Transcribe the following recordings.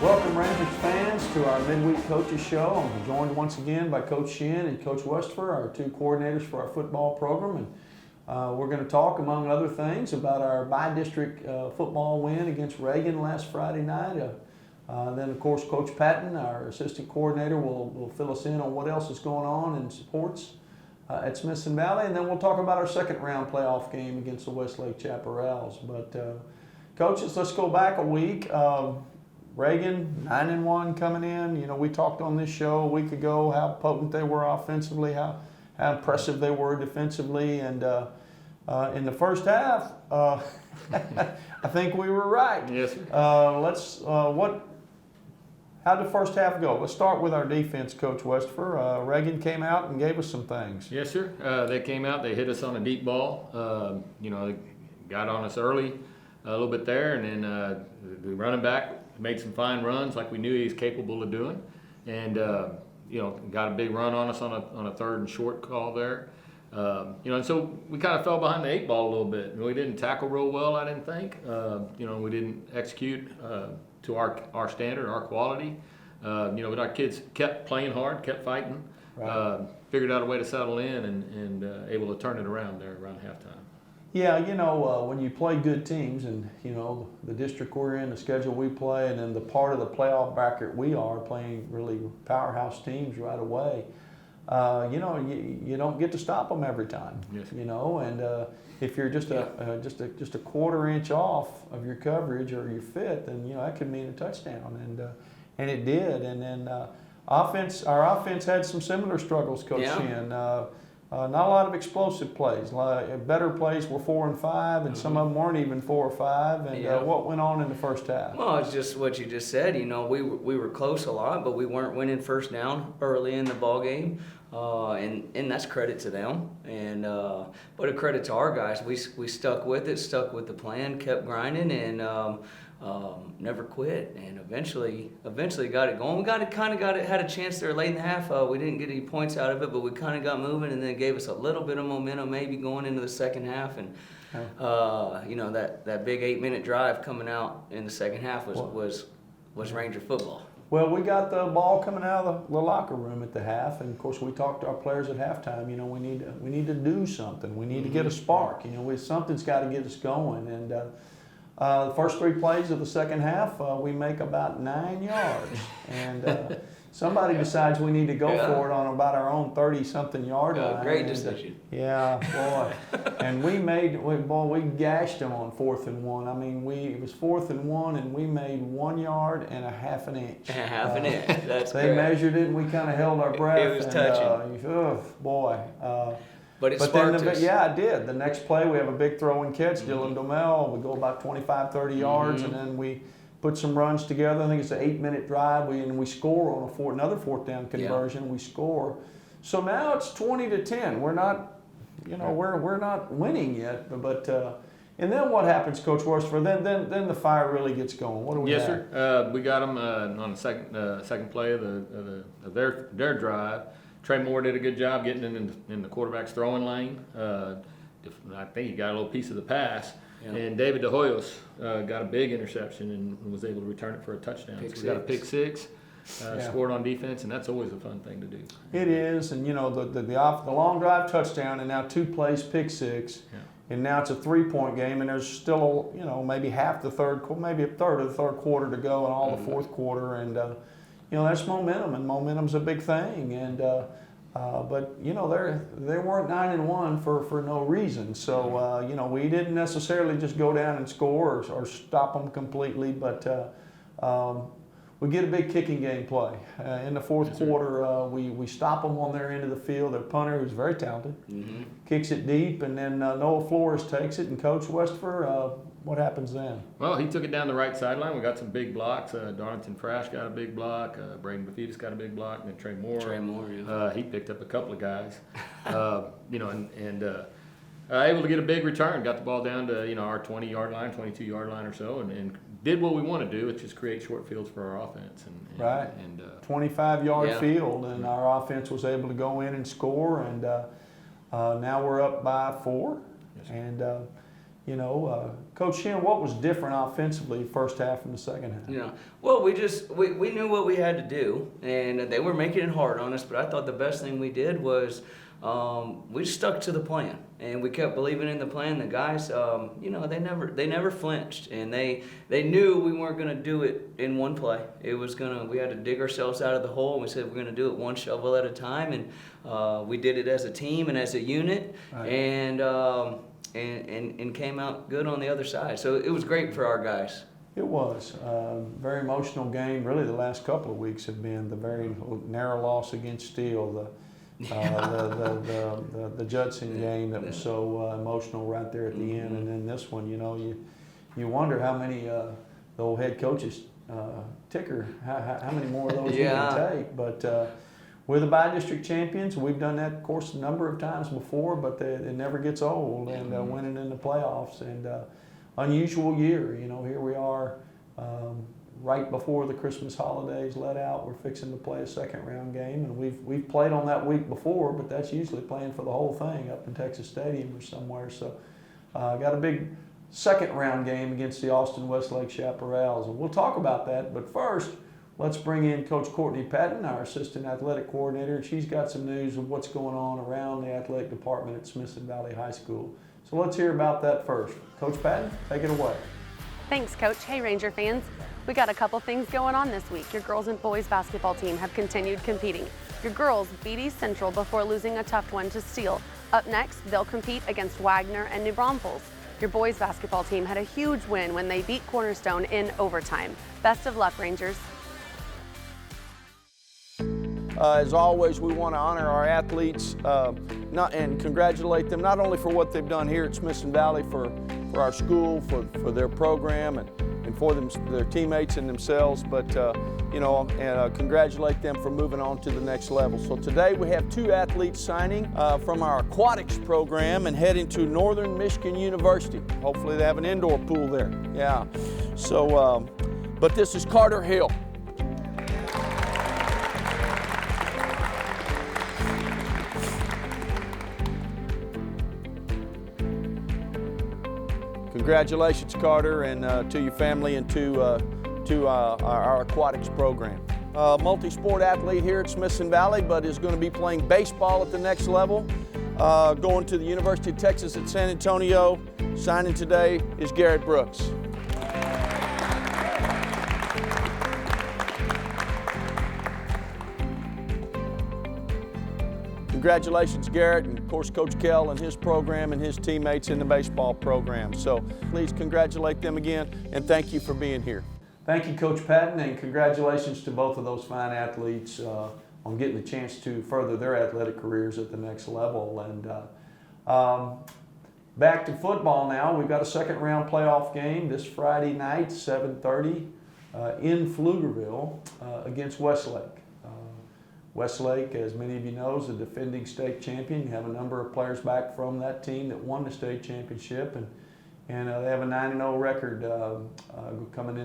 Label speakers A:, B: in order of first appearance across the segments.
A: Welcome, Rangers fans, to our Midweek Coaches Show. I'm joined once again by Coach Shin and Coach Westford, our two coordinators for our football program. And we're going to talk, among other things, about our by-district football win against Reagan last Friday night. Then, of course, Coach Patton, our assistant coordinator, will fill us in on what else is going on in sports at Smithson Valley. And then we'll talk about our second-round playoff game against the Westlake Chaparrals. But, coaches, let's go back a week. Reagan, 9-1 coming in. You know, we talked on this show a week ago how potent they were offensively, how impressive they were defensively, and in the first half, I think we were right.
B: Yes, sir.
A: How'd the first half go? Let's start with our defense, Coach Westford. Reagan came out and gave us some things.
B: Yes, sir. They came out. They hit us on a deep ball. They got on us early a little bit there, and then the running back made some fine runs like we knew he was capable of doing, and got a big run on us on a third and short call there. And so we kind of fell behind the eight ball a little bit. We didn't tackle real well, I didn't think. We didn't execute to our standard, our quality. But our kids kept playing hard, kept fighting,
A: Right.
B: Figured out a way to settle in and able to turn it around there around halftime.
A: Yeah, when you play good teams and, the district we're in, the schedule we play, and then the part of the playoff bracket we are playing really powerhouse teams right away, you don't get to stop them every time,
B: Yes.
A: and if you're just a quarter inch off of your coverage or your fit, then, that could mean a touchdown, and it did. And then our offense had some similar struggles, Coach Shin. Not a lot of explosive plays. Better plays were 4 and 5, and some of them weren't even 4 or 5. And what went on in the first half?
C: Well, it's just what you just said. We were close a lot, but we weren't winning first down early in the ball game, and that's credit to them. And but a credit to our guys. We stuck with it, stuck with the plan, kept grinding, and never quit, and eventually got it going. We had a chance there late in the half. We didn't get any points out of it, but we kind of got moving, and then it gave us a little bit of momentum maybe going into the second half. And that big 8-minute drive coming out in the second half was Ranger football.
A: Well, we got the ball coming out of the locker room at the half, and of course we talked to our players at halftime. We need to do something. We need to get a spark. Something's got to get us going. And the first 3 plays of the second half, we make about 9 yards, and somebody decides we need to go for it on about our own 30-something yard line.
C: Great decision.
A: Yeah, boy. And we gashed them on 4th and 1. I mean, it was 4th and 1, and we made 1 yard and a half an inch.
C: Half an inch. That's
A: They
C: correct.
A: measured it, and we kind of held our breath.
C: It was touching.
A: Boy.
C: But sparked us.
A: Yeah, it did. The next play, we have a big throw and catch, Dylan Domel. We go about 25, 30 yards, and then we put some runs together. I think it's an 8-minute drive. We score on another 4th down conversion. We score. So now it's 20-10. We're not, we're not winning yet. But and then what happens, Coach Worsford? Then the fire really gets going. What do we have?
B: Yes, sir. We got them on the second play of their drive. Trey Moore did a good job getting in the quarterback's throwing lane. I think he got a little piece of the pass. Yeah. And David De Hoyos got a big interception and was able to return it for a touchdown. We got a pick six, scored on defense, and that's always a fun thing to do.
A: It is, and the long drive touchdown, and now 2 plays pick six. Yeah. And now it's a 3-point game, and there's still, maybe half the third, maybe a third of the third quarter to go, and all the fourth quarter, and that's momentum, and momentum's a big thing. And but they weren't 9-1 for no reason. So we didn't necessarily just go down and score or stop them completely, but we get a big kicking game play in the fourth quarter. We stop them on their end of the field. Their punter, who's very talented, kicks it deep, and then Noah Flores takes it. And Coach Westford, what happens then?
B: Well, he took it down the right sideline. We got some big blocks. Darlington Frash got a big block. Braden Bafidis got a big block. And then Trey Moore, he picked up a couple of guys. Able to get a big return. Got the ball down to our 20-yard line, 22-yard line or so, and did what we want to do, which is create short fields for our offense.
A: Right. 25-yard field, and our offense was able to go in and score. And now we're up by 4.
B: Yes,
A: and Coach Shin, what was different offensively first half and the second half?
C: Yeah. Well, we knew what we had to do, and they were making it hard on us. But I thought the best thing we did was we stuck to the plan, and we kept believing in the plan. The guys, they never flinched, and they knew we weren't going to do it in one play. We had to dig ourselves out of the hole, and we said we're going to do it one shovel at a time, and we did it as a team and as a unit,
A: Right.
C: and came out good on the other side. So it was great for our guys.
A: It was a very emotional game. Really, the last couple of weeks have been the very narrow loss against Steele, the Judson game that was so emotional right there at the end, and then this one. You wonder how many the old head coaches ticker, how many more of those you can take. But we're the by-district champions. We've done that, of course, a number of times before, but it never gets old. And winning in the playoffs, and unusual year. Here we are. Right before the Christmas holidays let out, we're fixing to play a second-round game, and we've played on that week before, but that's usually playing for the whole thing up in Texas Stadium or somewhere. So, got a big second-round game against the Austin Westlake Chaparrals, and we'll talk about that. But first, let's bring in Coach Courtney Patton, our assistant athletic coordinator, and she's got some news of what's going on around the athletic department at Smithson Valley High School. So let's hear about that first. Coach Patton, take it away.
D: Thanks, Coach. Hey, Ranger fans. We got a couple things going on this week. Your girls and boys basketball team have continued competing. Your girls beat East Central before losing a tough one to Steele. Up next, they'll compete against Wagner and New Braunfels. Your boys basketball team had a huge win when they beat Cornerstone in overtime. Best of luck, Rangers.
A: As always, we want to honor our athletes and congratulate them not only for what they've done here at Smithson Valley for our school, for their program, and for their teammates and themselves, but congratulate them for moving on to the next level. So today we have two athletes signing from our aquatics program and heading to Northern Michigan University. Hopefully they have an indoor pool there. Yeah. So, but this is Carter Hill. Congratulations, Carter, and to your family and to our aquatics program. Multi-sport athlete here at Smithson Valley, but is going to be playing baseball at the next level. Going to the University of Texas at San Antonio. Signing today is Garrett Brooks. Congratulations, Garrett, and of course Coach Kell and his program and his teammates in the baseball program. So please congratulate them again, and thank you for being here. Thank you, Coach Patton, and congratulations to both of those fine athletes on getting the chance to further their athletic careers at the next level. And back to football now. We've got a second-round playoff game this Friday night, 7:30, in Pflugerville against Westlake. Westlake, as many of you know, is the defending state champion. You have a number of players back from that team that won the state championship, and they have a 9-0 record coming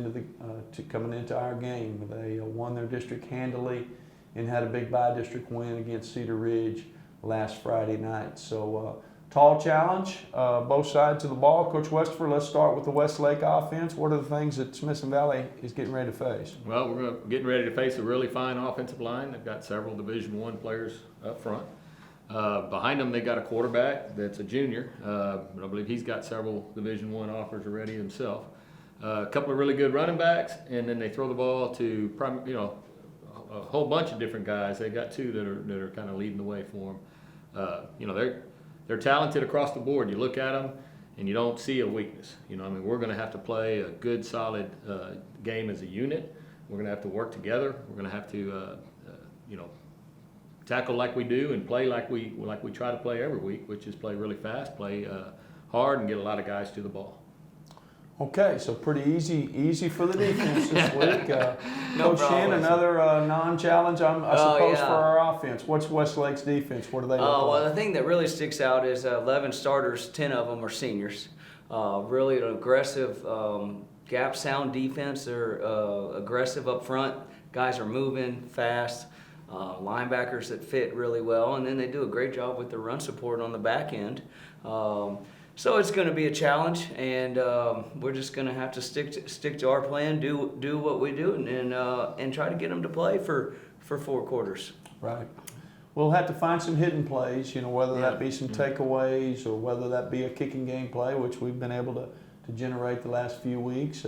A: into our game. They won their district handily and had a big by-district win against Cedar Ridge last Friday night. So tall challenge, both sides of the ball. Coach Westford, let's start with the Westlake offense. What are the things that Smithson Valley is getting ready to face?
B: Well, we're getting ready to face a really fine offensive line. They've got several Division I players up front. Behind them, they got a quarterback that's a junior, but I believe he's got several Division I offers already himself. A couple of really good running backs, and then they throw the ball to a whole bunch of different guys. They got two that are kind of leading the way for them. They're talented across the board. You look at them, and you don't see a weakness. We're going to have to play a good, solid game as a unit. We're going to have to work together. We're going to have to, tackle like we do and play like we try to play every week, which is play really fast, play hard, and get a lot of guys to the ball. Okay, so pretty easy for the defense this week. Coach Shin, another non-challenge, I suppose, for our offense. What's Westlake's defense? What do they look like?
C: Well, the thing that really sticks out is 11 starters, 10 of them are seniors. Really an aggressive, gap-sound defense. They're aggressive up front. Guys are moving fast. Linebackers that fit really well, and then they do a great job with the run support on the back end. So it's going to be a challenge, and we're just going to have to stick to our plan, do what we do, and try to get them to play for 4 quarters.
A: Right. We'll have to find some hidden plays, whether that be some takeaways or whether that be a kicking game play, which we've been able to generate the last few weeks.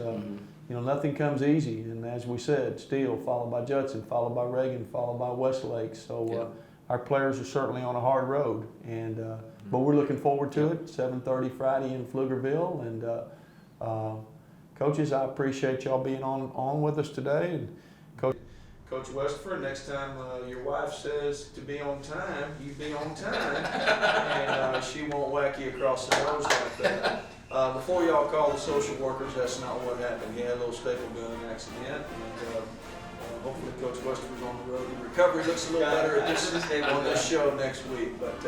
A: Nothing comes easy, and as we said, Steele, followed by Judson, followed by Reagan, followed by Westlake. So our players are certainly on a hard road, and but we're looking forward to it. 7:30 Friday in Pflugerville, and coaches, I appreciate y'all being on with us today. And Coach Westford, next time your wife says to be on time, you be on time, and she won't whack you across the nose like that. Before y'all call the social workers, that's not what happened. He had a little staple gun accident, and hopefully Coach Westford's on the road. The recovery looks a little better on this show next week. But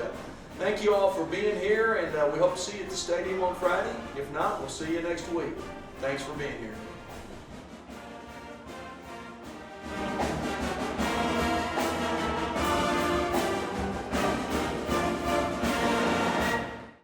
A: thank you all for being here, and we hope to see you at the stadium on Friday. If not, we'll see you next week. Thanks for being here.